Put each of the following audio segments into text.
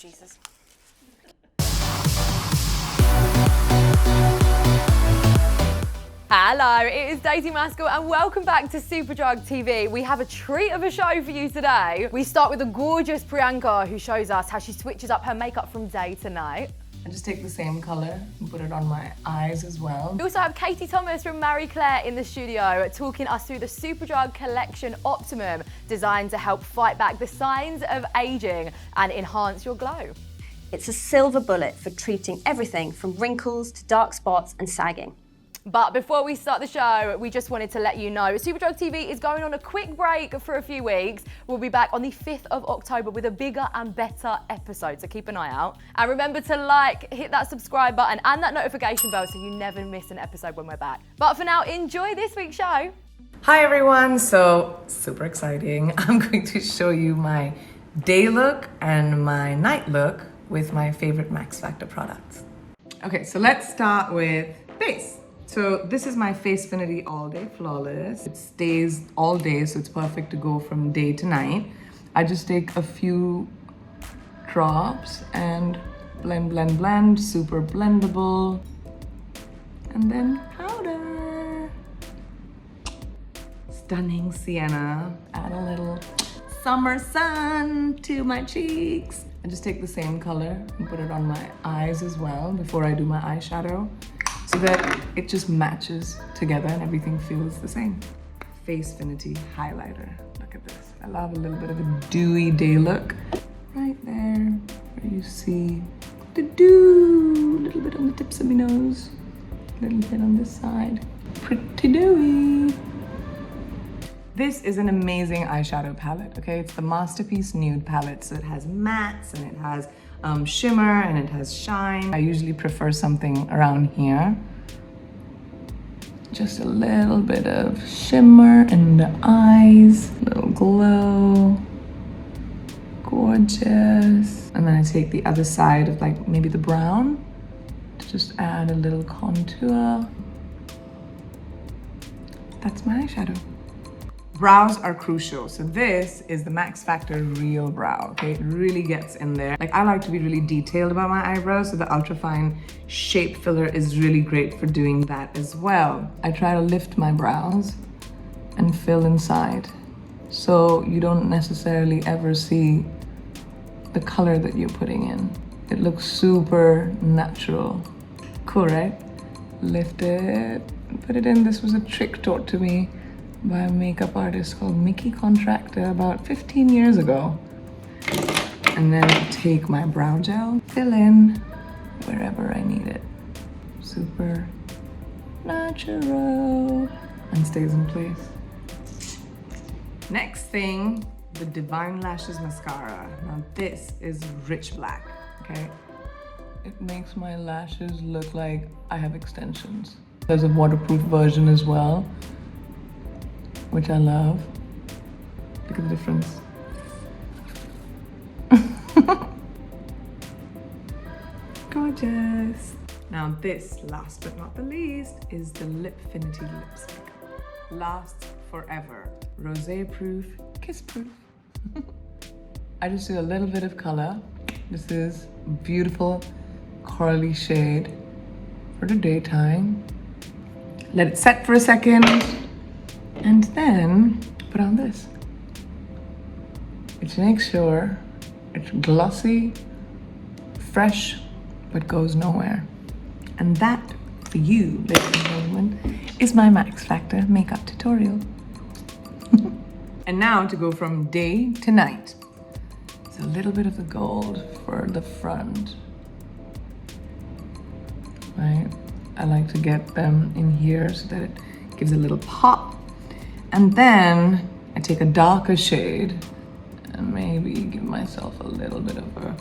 Jesus. Hello, it is Daisy Maskell and welcome back to Superdrug TV. We have a treat of a show for you today. We start with the gorgeous Priyanka, who shows us how she switches up her makeup from day to night. I just take the same color and put it on my eyes as well. We also have Katie Thomas from Marie Claire in the studio talking us through the Superdrug collection Optimum, designed to help fight back the signs of aging and enhance your glow. It's a silver bullet for treating everything from wrinkles to dark spots and sagging. But before we start the show, we just wanted to let you know Superdrug TV is going on a quick break for a few weeks. We'll be back on the 5th of October with a bigger and better episode, so keep an eye out. And remember to like, hit that subscribe button and that notification bell so you never miss an episode when we're back. But for now, enjoy this week's show. Hi everyone, so super exciting. I'm going to show you my day look and my night look with my favorite Max Factor products. Okay, so let's start with face. So this is my Facefinity All Day Flawless. It stays all day, so it's perfect to go from day to night. I just take a few drops and blend, blend, blend, super blendable. And then powder. Stunning sienna. Add a little summer sun to my cheeks. I just take the same color and put it on my eyes as well before I do my eyeshadow, so that it just matches together and everything feels the same. Facefinity highlighter. Look at this. I love a little bit of a dewy day look. Right there, where you see the dew. A little bit on the tips of my nose. A little bit on this side. Pretty dewy. This is an amazing eyeshadow palette, okay? It's the Masterpiece Nude palette. So it has mattes and it has shimmer and it has shine. I usually prefer something around here. Just a little bit of shimmer in the eyes, a little glow. Gorgeous. And then I take the other side of like maybe the brown to just add a little contour. That's my eyeshadow. Brows are crucial. So this is the Max Factor Real Brow, okay? It really gets in there. Like, I like to be really detailed about my eyebrows, so the ultrafine shape filler is really great for doing that as well. I try to lift my brows and fill inside, so you don't necessarily ever see the color that you're putting in. It looks super natural. Cool, right? Lift it, put it in. This was a trick taught to me by a makeup artist called Mickey Contractor about 15 years ago. And then take my brow gel, fill in wherever I need it. Super natural, and stays in place. Next thing, the Divine Lashes Mascara. Now this is rich black, okay? It makes my lashes look like I have extensions. There's a waterproof version as well, which I love. Look at the difference. Gorgeous. Now this, last but not the least, is the Lipfinity lipstick. Lasts forever. Rosé proof, kiss proof. I just do a little bit of color. This is beautiful corally shade for the daytime. Let it set for a second. And then put on this, which makes sure it's glossy, fresh, but goes nowhere. And that, for you, ladies and gentlemen, is my Max Factor makeup tutorial. And now to go from day to night. So a little bit of the gold for the front, right? I like to get them in here so that it gives a little pop. And then I take a darker shade and maybe give myself a little bit of a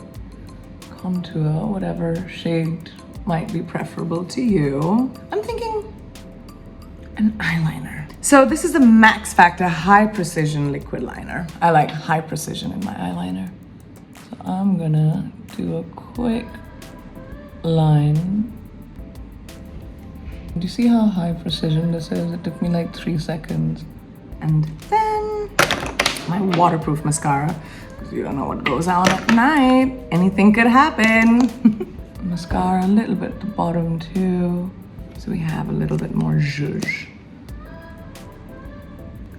contour, whatever shade might be preferable to you. I'm thinking an eyeliner. So this is the Max Factor High Precision Liquid Liner. I like high precision in my eyeliner. So I'm gonna do a quick line. Do you see how high precision this is? It took me like 3 seconds. And then my waterproof mascara. because you don't know what goes on at night. Anything could happen. Mascara a little bit at the bottom too, so we have a little bit more zhuzh.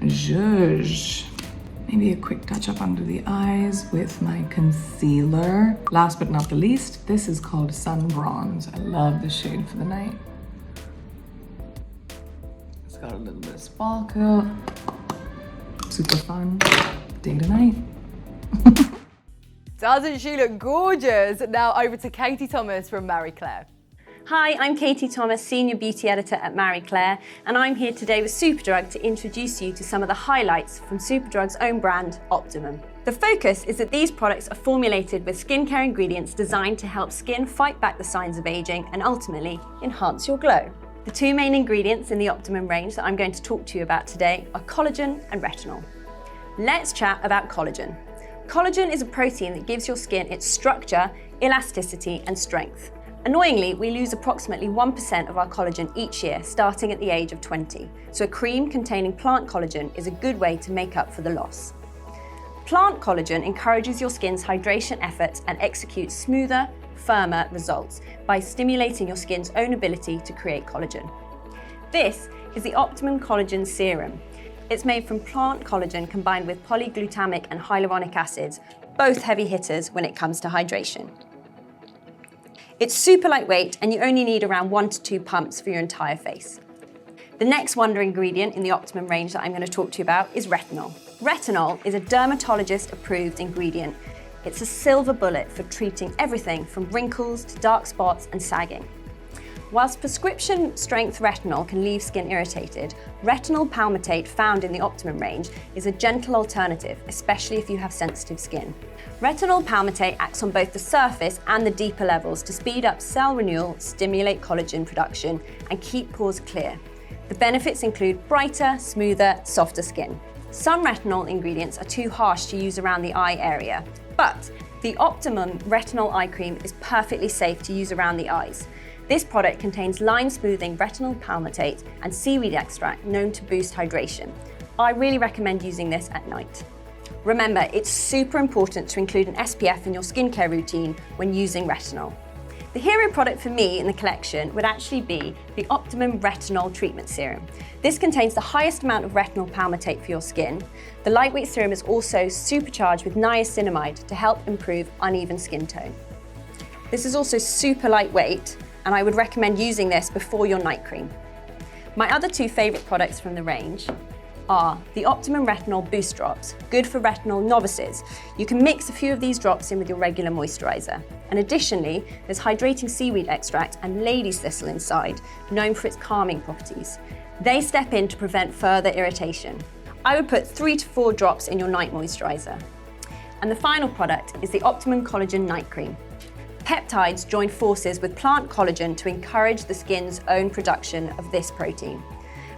Zhuzh. Maybe a quick touch up under the eyes with my concealer. Last but not the least, this is called Sun Bronze. I love this shade for the night. It's got a little bit of sparkle. Super fun, day to night. Doesn't she look gorgeous? Now over to Katie Thomas from Marie Claire. Hi, I'm Katie Thomas, Senior Beauty Editor at Marie Claire, and I'm here today with Superdrug to introduce you to some of the highlights from Superdrug's own brand, Optimum. The focus is that these products are formulated with skincare ingredients designed to help skin fight back the signs of aging and ultimately enhance your glow. The two main ingredients in the Optimum range that I'm going to talk to you about today are collagen and retinol. Let's chat about collagen. Collagen is a protein that gives your skin its structure, elasticity, and strength. Annoyingly, we lose approximately 1% of our collagen each year, starting at the age of 20. So a cream containing plant collagen is a good way to make up for the loss. Plant collagen encourages your skin's hydration efforts and executes smoother, firmer results by stimulating your skin's own ability to create collagen. This is the Optimum Collagen Serum. It's made from plant collagen combined with polyglutamic and hyaluronic acids, both heavy hitters when it comes to hydration. It's super lightweight and you only need around 1 to 2 pumps for your entire face. The next wonder ingredient in the Optimum range that I'm going to talk to you about is retinol. Retinol is a dermatologist-approved ingredient. It's a silver bullet for treating everything from wrinkles to dark spots and sagging. Whilst prescription-strength retinol can leave skin irritated, retinol palmitate found in the Optimum range is a gentle alternative, especially if you have sensitive skin. Retinol palmitate acts on both the surface and the deeper levels to speed up cell renewal, stimulate collagen production, and keep pores clear. The benefits include brighter, smoother, softer skin. Some retinol ingredients are too harsh to use around the eye area, but the Optimum Retinol Eye Cream is perfectly safe to use around the eyes. This product contains line-smoothing retinol palmitate and seaweed extract known to boost hydration. I really recommend using this at night. Remember, it's super important to include an SPF in your skincare routine when using retinol. The hero product for me in the collection would actually be the Optimum Retinol Treatment Serum. This contains the highest amount of retinol palmitate for your skin. The lightweight serum is also supercharged with niacinamide to help improve uneven skin tone. This is also super lightweight, and I would recommend using this before your night cream. My other two favourite products from the range are the Optimum Retinol Boost Drops, good for retinol novices. You can mix a few of these drops in with your regular moisturiser. And additionally, there's hydrating seaweed extract and lady's thistle inside, known for its calming properties. They step in to prevent further irritation. I would put 3 to 4 drops in your night moisturiser. And the final product is the Optimum Collagen Night Cream. Peptides join forces with plant collagen to encourage the skin's own production of this protein.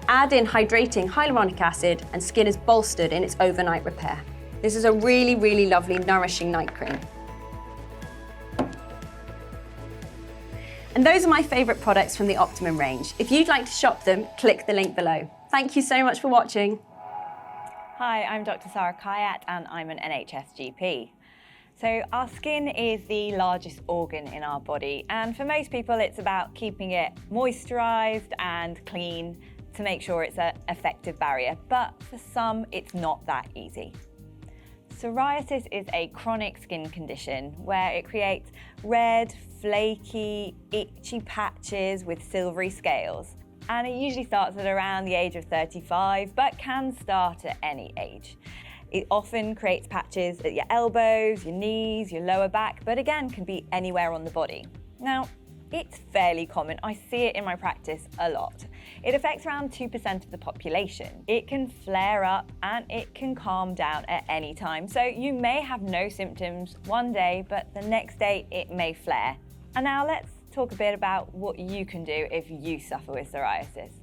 Add in hydrating hyaluronic acid and skin is bolstered in its overnight repair. This is a really, really lovely, nourishing night cream. And those are my favourite products from the Optimum range. If you'd like to shop them, click the link below. Thank you so much for watching. Hi, I'm Dr. Sarah Kayat and I'm an NHS GP. So our skin is the largest organ in our body, and for most people it's about keeping it moisturised and clean to make sure it's an effective barrier, but for some it's not that easy. Psoriasis is a chronic skin condition where it creates red, flaky, itchy patches with silvery scales. And it usually starts at around the age of 35, but can start at any age. It often creates patches at your elbows, your knees, your lower back, but again, can be anywhere on the body. Now, it's fairly common. I see it in my practice a lot. It affects around 2% of the population. It can flare up and it can calm down at any time. So you may have no symptoms one day, but the next day it may flare. And now let's talk a bit about what you can do if you suffer with psoriasis.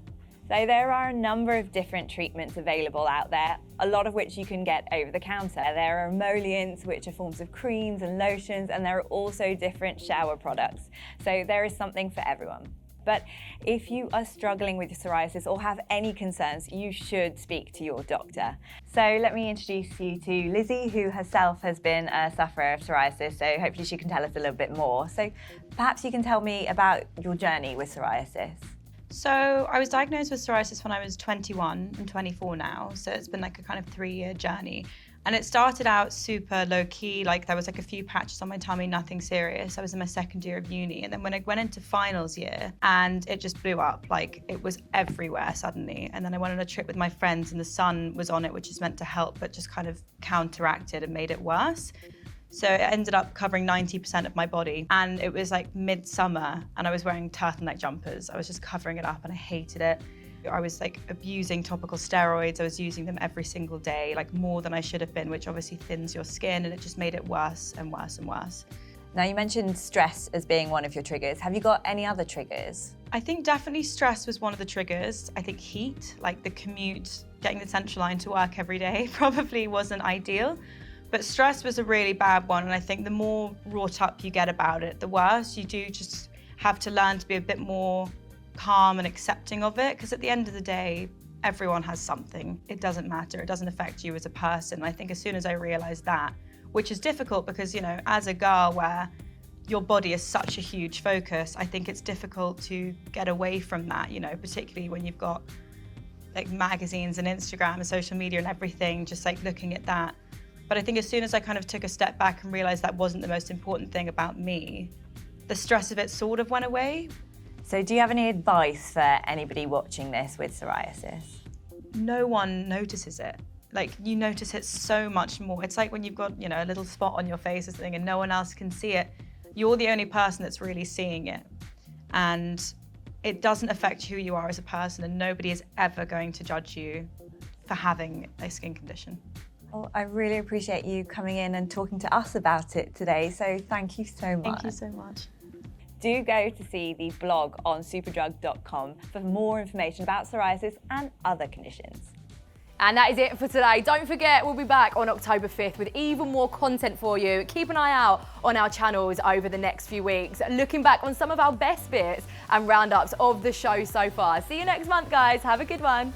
So there are a number of different treatments available out there, a lot of which you can get over the counter. There are emollients, which are forms of creams and lotions, and there are also different shower products. So there is something for everyone. But if you are struggling with psoriasis or have any concerns, you should speak to your doctor. So let me introduce you to Lizzie, who herself has been a sufferer of psoriasis, so hopefully she can tell us a little bit more. So perhaps you can tell me about your journey with psoriasis. So I was diagnosed with psoriasis when I was 21. I'm 24 now, so it's been like a kind of 3-year journey. And it started out super low key, like there was like a few patches on my tummy, nothing serious. I was in my second year of uni. And then when I went into finals year, and it just blew up, like it was everywhere suddenly. And then I went on a trip with my friends and the sun was on it, which is meant to help, but just kind of counteracted and made it worse. So it ended up covering 90% of my body. And it was like midsummer and I was wearing turtleneck jumpers. I was just covering it up and I hated it. I was like abusing topical steroids. I was using them every single day, like more than I should have been, which obviously thins your skin, and it just made it worse and worse and worse. Now you mentioned stress as being one of your triggers. Have you got any other triggers? I think definitely stress was one of the triggers. I think heat, like the commute, getting the central line to work every day probably wasn't ideal. But stress was a really bad one, and I think the more wrought up you get about it, the worse. You do just have to learn to be a bit more calm and accepting of it, because at the end of the day, everyone has something. It doesn't matter. It doesn't affect you as a person. I think as soon as I realized that, which is difficult because, you know, as a girl where your body is such a huge focus, I think it's difficult to get away from that, you know, particularly when you've got like magazines and Instagram and social media and everything, just like looking at that. But I think as soon as I kind of took a step back and realized that wasn't the most important thing about me, the stress of it sort of went away. So do you have any advice for anybody watching this with psoriasis? No one notices it. Like, you notice it so much more. It's like when you've got, you know, a little spot on your face or something and no one else can see it. You're the only person that's really seeing it. And it doesn't affect who you are as a person, and nobody is ever going to judge you for having a skin condition. Well, I really appreciate you coming in and talking to us about it today. So thank you so much. Thank you so much. Do go to see the blog on superdrug.com for more information about psoriasis and other conditions. And that is it for today. Don't forget, we'll be back on October 5th with even more content for you. Keep an eye out on our channels over the next few weeks, looking back on some of our best bits and roundups of the show so far. See you next month, guys. Have a good one.